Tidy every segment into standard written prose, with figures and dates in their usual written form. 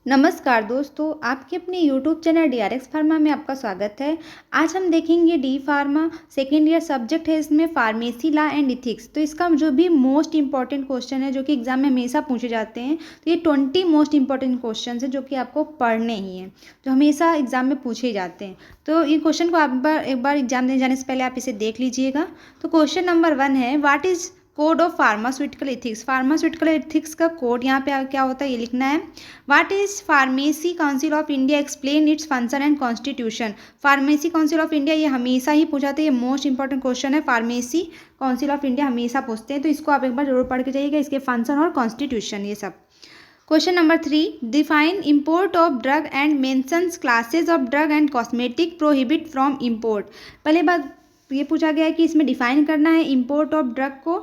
नमस्कार दोस्तों, आपके अपने यूट्यूब चैनल डीआरएक्स फार्मा में आपका स्वागत है। आज हम देखेंगे D pharma second year subject है, इसमें फार्मेसी लॉ एंड इथिक्स। तो इसका जो भी मोस्ट इंपॉर्टेंट क्वेश्चन है जो कि एग्जाम में हमेशा पूछे जाते हैं, तो ये 20 मोस्ट इंपॉर्टेंट क्वेश्चन है जो कि आपको पढ़ने ही हैं, जो हमेशा एग्जाम में पूछे जाते हैं। तो ये क्वेश्चन को आप एक बार एग्जाम देने जाने से पहले आप इसे देख लीजिएगा। तो क्वेश्चन नंबर 1 है, what is code of pharmaceutical ethics. Pharmaceutical ethics का कोड यहाँ पे क्या होता है ये लिखना है। What is pharmacy council of India, explain its function and constitution. Pharmacy council of India ये हमेशा ही पूछा था, ये मोस्ट इंपॉर्टेंट क्वेश्चन है। फार्मेसी काउंसिल ऑफ इंडिया हमेशा पूछते हैं, तो इसको आप एक बार जरूर पढ़ के जाइएगा, इसके फंक्शन और कॉन्स्टिट्यूशन ये सब। Question number 3, define import of drug and mentions classes of drug and cosmetic prohibit from import. पहले बात ये पूछा गया है कि इसमें डिफाइन करना है इम्पोर्ट ऑफ ड्रग को,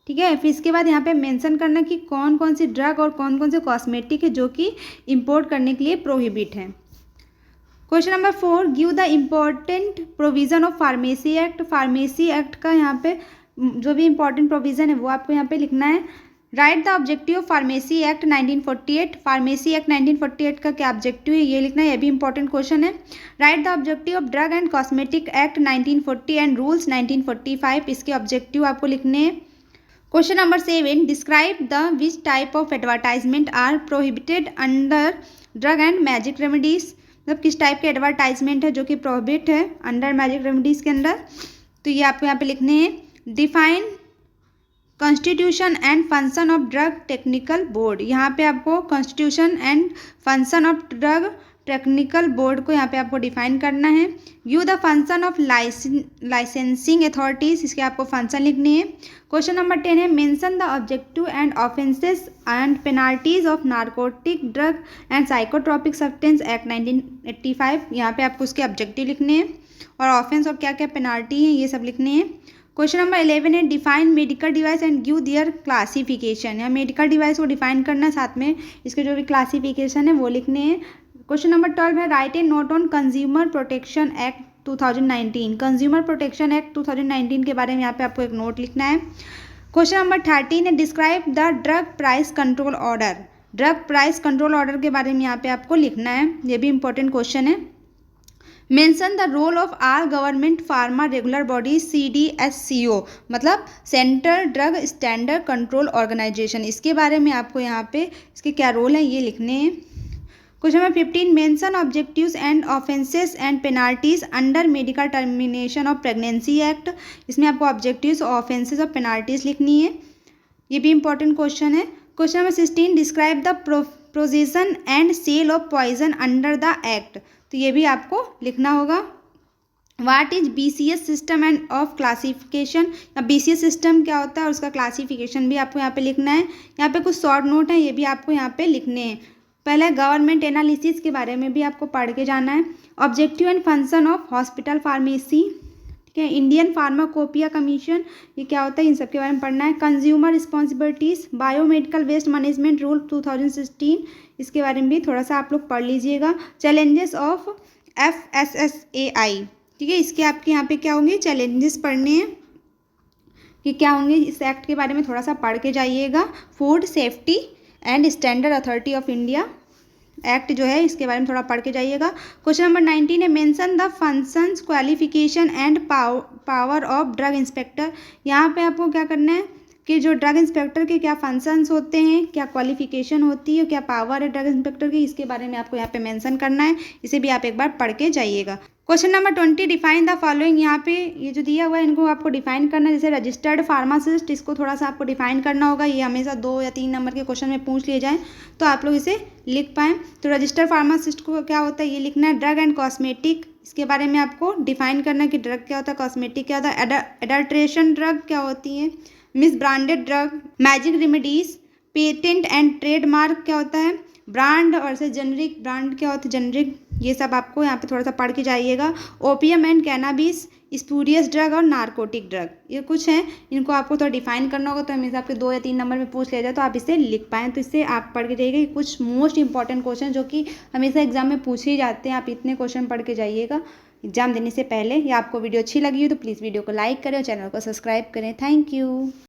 ठीक है। फिर इसके बाद यहाँ पे मेंशन करना कि कौन कौन सी ड्रग और कौन कौन से कॉस्मेटिक है जो कि इंपोर्ट करने के लिए प्रोहिबिट है। Question number 4, give the important provision of pharmacy act. Pharmacy act का यहाँ पे जो भी इम्पोर्टेंट प्रोविज़न है वो आपको यहाँ पे लिखना है। Write the objective of pharmacy act 1948। Pharmacy act 1948 का क्या ऑब्जेक्टिव है ये लिखना है, ये भी इंपॉर्टेंट क्वेश्चन है। Write the objective of drug and cosmetic act 1940 and rules 1945, इसके ऑब्जेक्टिव आपको लिखने हैं। Question number 7, describe the which type of advertisement are prohibited under drug and magic remedies. मतलब किस टाइप के एडवर्टाइजमेंट है जो कि प्रोहिबिट है अंडर मैजिक रेमेडीज के अंदर, तो ये आपको यहाँ पे लिखने हैं। Define constitution and function of drug technical board. यहाँ पे आपको constitution and function of drug technical board को यहाँ पे आपको डिफाइन करना है। You the function of licensing authorities, इसके आपको फंक्शन लिखने हैं। क्वेश्चन नंबर 10 है, mention the objective and offences and penalties of narcotic drug and psychotropic substance act 1985। यहाँ पे आपको उसके ऑब्जेक्टिव लिखने हैं और ऑफेंस और क्या क्या पेनाल्टी है ये सब लिखने हैं। क्वेश्चन नंबर 11 है, define medical device and give their classification. या मेडिकल डिवाइस को डिफाइन करना है, साथ में इसके जो भी क्लासिफिकेशन है वो लिखने हैं। क्वेश्चन नंबर 12 है, right A note on consumer protection act 2019। Consumer protection act 2019 के बारे में यहाँ पे आपको एक नोट लिखना है। क्वेश्चन नंबर 13 है, describe the drug price control order. Drug price control order के बारे में यहाँ पे आपको लिखना है, ये भी इंपॉर्टेंट क्वेश्चन है। Mention the role of all government pharma regular body CDSCO, मतलब central drug standard control organisation. इसके बारे में आपको यहाँ पे इसके क्या रोल है ये लिखने हैं। Question number 15, mention objectives and offences and penalties under medical termination of pregnancy act. इसमें आपको ऑब्जेक्टिव्स, ऑफेंसेस और पेनाल्टीज लिखनी है, ये भी इंपॉर्टेंट क्वेश्चन है। Question number 16, describe the provision and sale of poison under the act. तो ये भी आपको लिखना होगा। What is BCS system and of classification, या BCS सिस्टम क्या होता है और उसका क्लासिफिकेशन भी आपको यहाँ पे लिखना है। यहाँ पे कुछ शॉर्ट नोट है, ये भी आपको यहाँ पे लिखने हैं। पहले गवर्नमेंट एनालिसिस के बारे में भी आपको पढ़ के जाना है। Objective and function of hospital pharmacy, ठीक है। इंडियन फार्माकोपिया कमीशन, ये क्या होता है इन सब के बारे में पढ़ना है। Consumer responsibilities, biomedical waste management rule 2016, इसके बारे में भी थोड़ा सा आप लोग पढ़ लीजिएगा। चैलेंजेस ऑफ FSSAI, ठीक है, इसके आपके यहाँ पे क्या होंगे चैलेंजेस पढ़ने हैं कि क्या होंगे, इस एक्ट के बारे में थोड़ा सा पढ़ के जाइएगा। Food safety and standard authority of India act जो है इसके बारे में थोड़ा पढ़ के जाइएगा। क्वेश्चन नंबर 19 है, mention the functions qualification and power of drug inspector. यहाँ पे आपको क्या करना है कि जो ड्रग इंस्पेक्टर के क्या फंक्शंस होते हैं, क्या क्वालिफिकेशन होती है, क्या पावर है ड्रग इंस्पेक्टर की, इसके बारे में आपको यहाँ पे मेंशन करना है, इसे भी आप एक बार पढ़ के जाइएगा। Question number 20, define the following. यहाँ पे ये जो दिया हुआ है इनको आपको डिफाइन करना है। जैसे रजिस्टर्ड फार्मासिस्ट, इसको थोड़ा सा आपको डिफाइन करना होगा, ये हमेशा 2 या 3 नंबर के क्वेश्चन में पूछ लिए जाएँ तो आप लोग इसे लिख पाएँ। तो रजिस्टर्ड फार्मासिस्ट को क्या होता है ये लिखना है। ड्रग एंड कॉस्मेटिक, इसके बारे में आपको डिफाइन करना है कि ड्रग क्या होता है, कॉस्मेटिक क्या होता है, एडल्ट्रेशन ड्रग क्या होती है, miss branded drug, magic remedies, patent and trademark क्या होता है, ब्रांड और से जेनरिक, ब्रांड क्या होता है जेनरिक, ये सब आपको यहाँ पे थोड़ा सा पढ़ के जाइएगा। Opium and cannabis, spurious drug और नारकोटिक ड्रग, ये कुछ हैं, इनको आपको थोड़ा डिफाइन करना होगा। तो हमेशा आपके 2 या 3 नंबर में पूछ लिया जाए तो आप इसे लिख पाएँ, तो इससे आप पढ़ के जाइएगा। कुछ मोस्ट इंपॉर्टेंट क्वेश्चन जो कि हमेशा एग्जाम में पूछे ही जाते हैं, आप इतने क्वेश्चन पढ़ के जाइएगा एग्जाम देने से पहले। या आपको वीडियो अच्छी लगी हो तो प्लीज़ वीडियो को लाइक करें और चैनल को सब्सक्राइब करें। Thank you.